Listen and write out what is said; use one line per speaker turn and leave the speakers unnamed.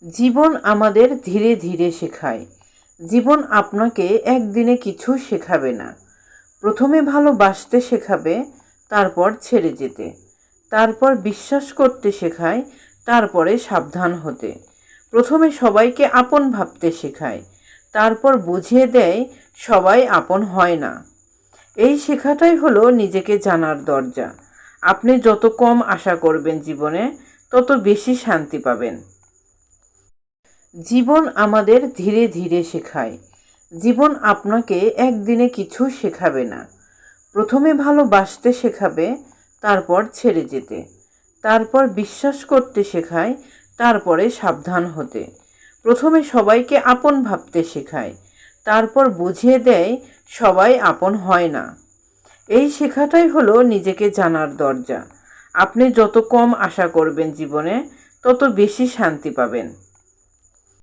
জীবন আমাদের ধীরে ধীরে শেখায়। জীবন আপনাকে একদিনে কিছু শেখাবে না। প্রথমে ভালোবাসতে শেখাবে, তারপর ছেড়ে যেতে, তারপর বিশ্বাস করতে শেখায়, তারপরে সাবধান হতে। প্রথমে সবাইকে আপন ভাবতে শেখায়, তারপর বুঝিয়ে দেয় সবাই আপন হয় না। এই শেখাটাই হলো নিজেকে জানার দরজা। আপনি যত কম আশা করবেন জীবনে, তত বেশি শান্তি পাবেন। জীবন আমাদের ধীরে ধীরে শেখায়। জীবন আপনাকে একদিনে কিছু শেখাবে না। প্রথমে ভালোবাসতে শেখাবে, তারপর ছেড়ে যেতে, তারপর বিশ্বাস করতে শেখায়, তারপরে সাবধান হতে। প্রথমে সবাইকে আপন ভাবতে শেখায়, তারপর বুঝিয়ে দেয় সবাই আপন হয় না। এই শেখাটাই হলো নিজেকে জানার দরজা। আপনি যত কম আশা করবেন জীবনে, তত বেশি শান্তি পাবেন।